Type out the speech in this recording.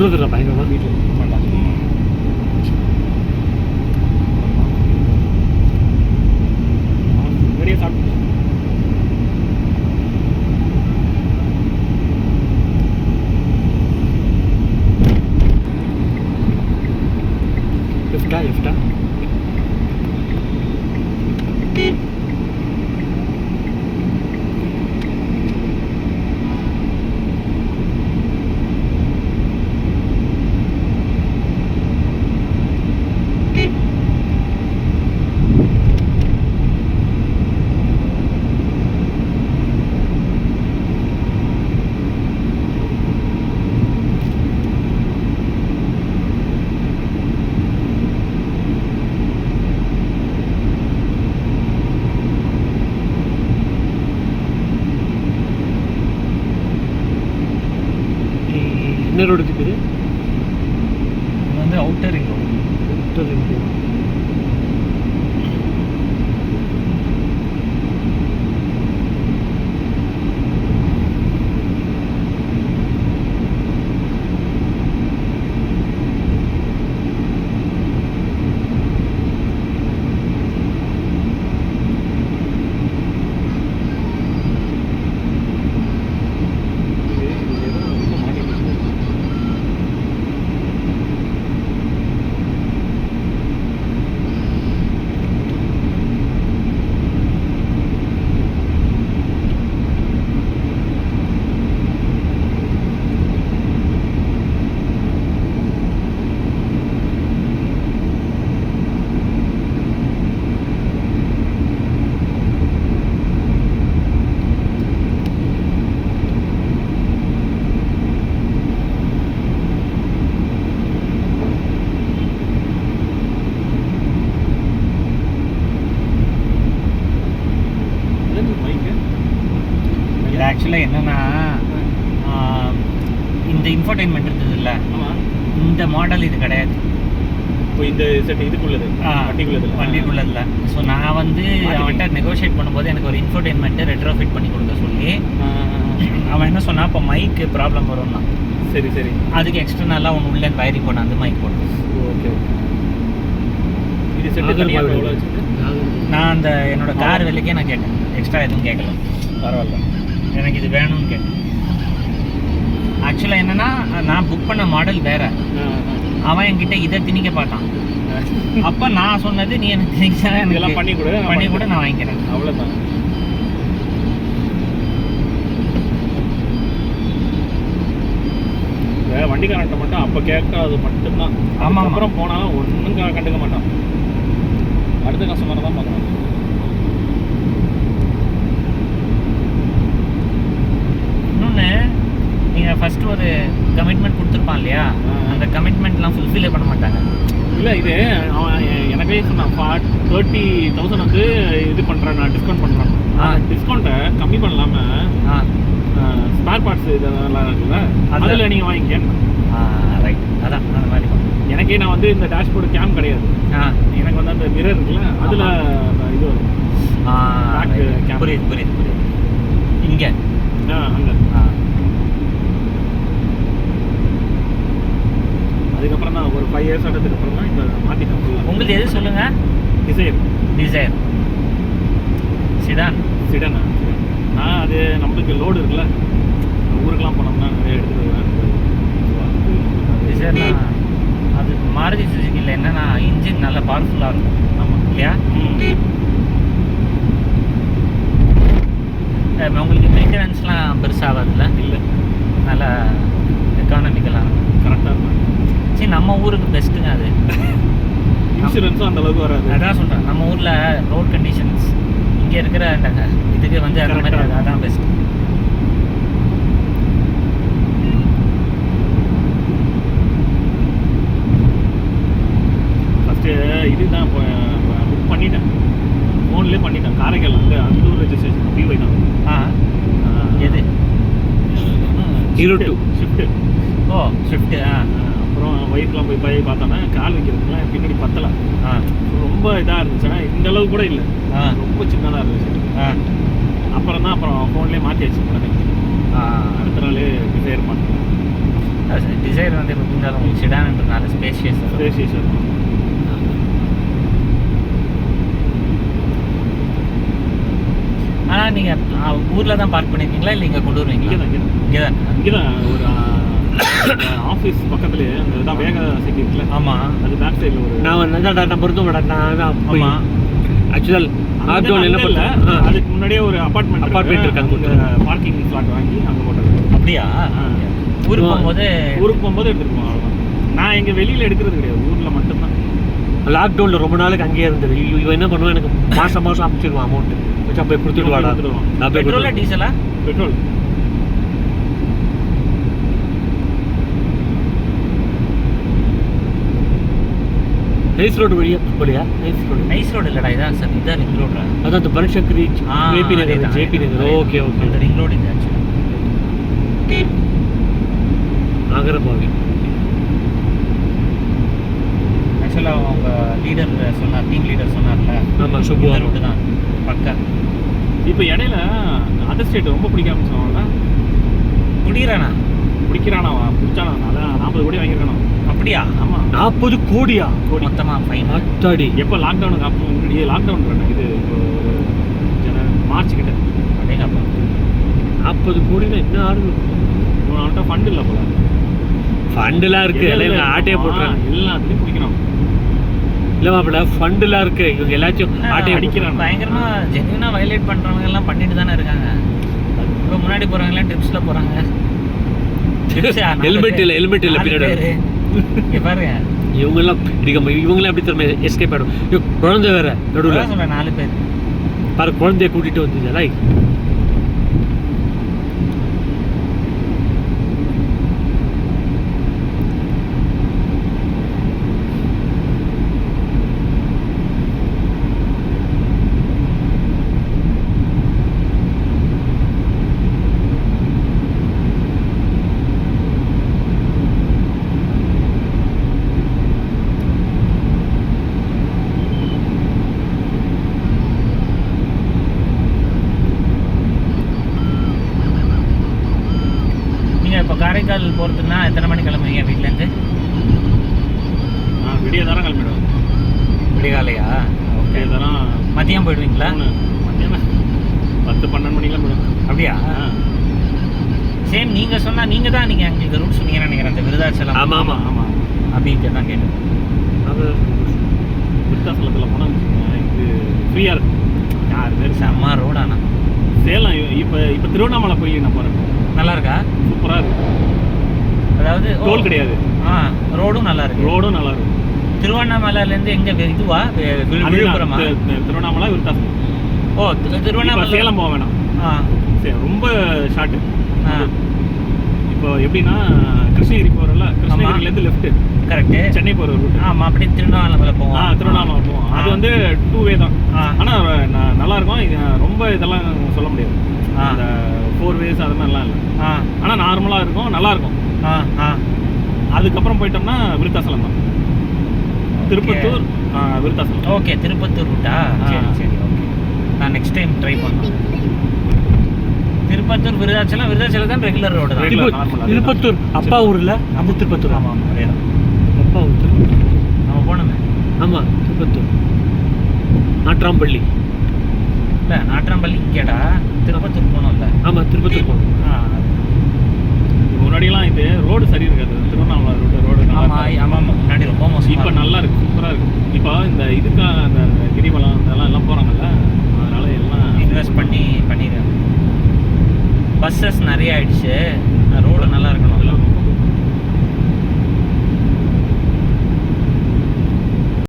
சுடுறதுடா பயங்கரமாக வீட்டில் பண்ணலாம். நிறைய சாப்பிட்டு லெஃப்டா என்ன ரோடு இருக்குது? இது வந்து outer ring road. Outer ring road. இது ஆக்சுவலாக என்னென்னா இந்த இன்ஃபோர்டைன்மெண்ட் இருந்தது இல்லை, இந்த மாடல் இது கிடையாது. இப்போ இந்த செட் இதுக்குள்ளது வண்டிக்குள்ளதில்ல. ஸோ நான் வந்து அவன்கிட்ட நெகோஷியேட் பண்ணும்போது எனக்கு ஒரு இன்ஃபோர்டைன்மெண்ட்டு ரெட்ரோ ஃபிட் பண்ணி கொடுக்க சொல்லி அவன் என்ன சொன்னான், இப்போ மைக்கு ப்ராப்ளம் வரும்னா. சரி சரி, அதுக்கு எக்ஸ்டர்னலாக ஒன்று உள்ளே வயரிங் போன அந்த மைக் போட்டோம். Okay okay. இது செட்டு நான் அந்த என்னோட கார் விலைக்கே நான் கேட்டேன், எக்ஸ்ட்ரா எதுவும் கேட்கல. பரவாயில்ல, எனக்கு இது வேணும்னு கேட்டேன். ஆக்சுவலாக என்னென்னா நான் புக் பண்ண மாடல் வேறு, அவன் என்கிட்ட இதை திணிக்க பார்த்தான். அப்போ நான் சொன்னது நீ எனக்கு திணிச்சா எனக்கு பண்ணி கூட நான் வாங்கிக்கிறேன், அவ்வளோதான். வண்டிக்காரன்ட்ட மட்டும் அப்போ கேட்காது மட்டும்தான். ஆமாம், அப்புறம் போனாலும் ஒன்றும் கண்டுக்க மாட்டான். அடுத்த கஸ்டமரை தான் பார்க்கணும். இன்னொன்று, நீங்கள் ஃபஸ்ட்டு ஒரு கமிட்மெண்ட் கொடுத்துருப்பான் இல்லையா, அந்த கமிட்மெண்ட்லாம் ஃபுல்ஃபில்லே பண்ண மாட்டாங்க. இல்லை, இது அவன் எனக்கே சொன்னான் 30,000 வந்து இது பண்ணுறேன், நான் டிஸ்கவுண்ட் பண்ணுறேன். டிஸ்கவுண்ட்டை கம்மி பண்ணலாமல் ஸ்பேர் பார்ட்ஸ் இதெல்லாம் இருக்குல்ல, அதில் நீங்கள் வாங்கிக்க. ரைட், அதான் அந்த மாதிரி. எனக்கே நான் வந்து இந்த டேஷ்போர்டு கேம் கிடையாது, எனக்கு வந்து அந்த மிரர் இருக்குல்ல, அதில் இது வரும். புரியுது புரியுது புரியுது. இங்கே அங்கே அதுக்கப்புறம் தான் ஒரு 5 years ஆனதுக்கு அப்புறம் தான் இப்போ மாற்றிட்டேன். உங்களுக்கு எது சொல்லுங்கள்? டிசைர் சிடானா? அது நம்மளுக்கு லோடு இருக்குல்ல, ஊருக்கெலாம் போனோம்னா நிறைய எடுத்துகிட்டு வருவேன். டிசைர்னா அது மாருதி சுசுக்கியில் என்னென்னா இன்ஜின் நல்லா பவர்ஃபுல்லாக இருக்கும். ஆமாம் இல்லையா? உங்களுக்கு மெயின்டெனன்ஸ்லாம் பெருசாகாதுல்ல? இல்லை, நல்லா எக்கானமிக்கலாக கரெக்டாக இருக்கும். சரி, நம்ம ஊருக்கு பெஸ்ட்டுங்க அது. இன்சூரன்ஸும் அந்தளவுக்கு வராது. அதான் சொல்கிறேன், நம்ம ஊரில் ரோட் கண்டிஷன்ஸ் இங்கே இருக்கிற அந்த இதுக்கு வந்து அந்த மாதிரி அதான் பெஸ்ட். ஃபஸ்ட்டு இதுதான் புக் பண்ணிட்டேன், ஃபோன்லேயே பண்ணிட்டேன். காரைக்கால் வந்து அந்த ஊர் ரெஜிஸ்ட்ரேஷன் பிஒய் தான். எது? Hero 2 shift. ஓ ஷிஃப்ட்டு. அப்புறம் ஒய்ஃப்லாம் போய் பார்த்தோன்னா கால் வைக்கிறதுக்குலாம் பின்னாடி பத்தலை, ரொம்ப இதாக இருந்துச்சுன்னா இந்த அளவு கூட இல்லை, ரொம்ப சின்னதாக இருந்துச்சு. அப்புறம் ஃபோன்லேயே மாற்றியாச்சு உடனே, அடுத்த நாள் டிசைர் பண்ணேன். டிசைர் வந்து இப்போ இருந்தாலும் உங்களுக்கு செடான்ன்றதுனால ஸ்பேஷியஸ். ஆனால் நீங்கள் ஊரில் தான் பார்க் பண்ணியிருக்கீங்களா இல்லை இங்கே கொண்டு வருவீங்களா? இங்கே தான் ஒரு ஆஃபீஸ் பக்கத்துலேயே அந்த இதான் வேக சிட்டி இருக்குல்ல. ஆமாம், அது பேக் சைடில் ஒரு நான் பொருத்தம் மேடம். நான் ஆமாம் ஆக்சுவல் லாக்டவுன் என்ன பண்ணல, அதுக்கு முன்னாடியே ஒரு அப்பார்ட்மெண்ட் இருக்காங்க, பார்க்கிங் ஸ்லாட் வாங்கி அங்கே போட்டது. அப்படியா? ஊருக்கு போகும்போது எடுத்துகிட்டு போவோம். அவ்வளோதான். நான் எங்கள் வெளியில் எடுக்கிறது கிடையாது, ஊரில் மட்டும்தான். லாக்டவுனில் ரொம்ப நாளுக்கு அங்கேயே இருந்தது. இவன் என்ன பண்ணுவான், எனக்கு மாதம் அமைச்சிடுவான் அமௌண்ட் வச்சு போய் கொடுத்துட்டு வாடா. நான் போய் பெட்ரோலா டீசலா? பெட்ரோல். நைஸ் ரோடு வழியா போலியா? நைஸ் ரோடு இல்லடா, இதான் சார், இதான் ரிங் ரோடா. அதான் அந்த பனசக்ரி ஜேபி நகர். ஓகே அந்த ரிங் ரோடு இது ஆக்சுவலி. நாகரபாவி. ஆக்சுவலாக அவங்க லீடர் சொன்னார், டீம் லீடர் சொன்னார்ல. ஆமாம், சுப்பு ரோடு தான் பக்கா. இப்போ இடையில அதர் ஸ்டேட் ரொம்ப பிடிக்க ஆரம்பிச்சவங்கள. பிடிக்கிறானாவா பிடிச்சானா? அதான் 40 கோடி வாங்கியிருக்கானோ. அப்படியா? ஆமாம், 40 கோடியா மொத்தமாக ஃபைன். அத்தாடி. எப்போ லாக்டவுனுக்கு அப்போ முன்னாடியே லாக்டவுன் பண்ண இது மார்ச் கிட்ட. அப்படிங்கப்பா 40 கோடினா என்ன ஆடுது? அவன்கிட்ட ஃபண்ட் இல்லை போல. ஃபண்டெல்லாம் இருக்கு, எல்லாம் ஆட்டையே போட்டுறாங்க. எல்லாத்துலேயும் பிடிக்கணும். இல்லை மாப்பிள்ள, ஃபண்டெல்லாம் இருக்கு. இவங்க எல்லாத்தையும் ஆட்டையை அடிக்கிறாங்க. பயங்கரமாக ஜென்யூனாக வயலேட் பண்ணுறவங்க எல்லாம் பண்ணிட்டு தானே இருக்காங்க. இப்போ முன்னாடி போகிறவங்களாம் ட்ரிப்ஸில் போகிறாங்க. ஹெல்மெட் இல்லை பின்னாடி பாருங்க. இவங்கெல்லாம் எப்படி திரும்ப எஸ்கேப் ஆகிடும். குழந்தை வேற நடுவில். 4 பேர் பாரு, குழந்தைய கூட்டிட்டு வந்தீங்களா? இப்போ காரைக்கால் போகிறதுக்குன்னா எத்தனை மணி கிளம்புவீங்க வீட்டிலேருந்து? விடிய தரம் கிளம்பிடுவேன். விடிகாலையா? ஓகே, தரம். மதியம் போயிடுவீங்களா? மதியம் 10-12 மணிக்கெலாம் போயிடுவேன். அப்படியா? சேம் நீங்கள் சொன்னால் நீங்கள் தான் எங்களுக்கு ரூட் சொன்னீங்கன்னு நினைக்கிறேன். அந்த விருதாச்சலம். ஆமாம் அப்படின்ட்டு தான் கேட்டேன். விருத்தாச்சலத்தில் போனால் இது ஃப்ரீயாக இருக்கும். யார் பேர் செம்ம ரோடாண்ணா. சேலம் இப்போ திருவண்ணாமலை போய் நான் போகிறேன். நல்லா இருக்கா? சூப்பராக இருக்கு. அதாவது டோல் கிடையாது. ரோடும் நல்லா இருக்கும். திருவண்ணாமலையிலேருந்து எங்கே இதுவா? விழுப்புரமா? திருவண்ணாமலை விருத்தாச்சலம். ஓ, திருவண்ணாமலை. சேலம் போக வேணாம். சரி, ரொம்ப ஷார்ட்டு. இப்போ எப்படின்னா கிருஷ்ணகிரி போகிறோம்ல, கிருஷ்ணகிரிலேருந்து லெஃப்ட்டு கரெக்டு. சென்னை போகிற ரூட். ஆமாம், அப்படியே திருவண்ணாமலை போவோம். திருவண்ணாமலை போவோம். அது வந்து 2 வே தான். ஆனால் நல்லாயிருக்கும். இது ரொம்ப இதெல்லாம் சொல்ல முடியாது. அந்த 4 வேஸ் அது மாதிரிலாம் இல்லை. ஆனால் நார்மலாக இருக்கும், நல்லாயிருக்கும். அதுக்கப்புறம் போயிட்டோம்னா விருத்தாசலம் தான். திருப்பத்தூர், விருத்தாசலம். ஓகே, திருப்பத்தூர் ரூட்டா? சரி ஓகே. நான் நெக்ஸ்ட் டைம் ட்ரை பண்ணுவேன். திருப்பத்தூர் விருதாச்சலம் தான் ரெகுலர் ரோடு தான். திருப்பத்தூர் அப்பா ஊரில் நம்ம திருப்பத்தூர். ஆமாம், அதே தான் அப்பா ஊர் திருப்பத்தூர். நம்ம போனோமே. ஆமாம், திருப்பத்தூர் நாட்ராம்பள்ளி. இல்லை, நாட்ராம்பள்ளி கேட்டா திருப்பத்தூர் போனோம்ல. ஆமாம், திருப்பத்தூர் போனோம். முன்னாடியெல்லாம் இது ரோடு சரி இருக்காது. திருவண்ணாமலை ரோடு ஆமாம், முன்னாடி ரொம்ப மோசம். இப்போ நல்லா இருக்கு, சூப்பராக இருக்கு. இப்போ இந்த இதுக்காக அந்த கிரிவலம் எல்லாம் போகிறாங்கல்ல, அதனால எல்லாம் இன்வெஸ்ட் பண்ணிடுறாங்க. பஸ்ஸஸ் நிறைய ஆயிடுச்சு. ரோடு நல்லா இருக்கணும்.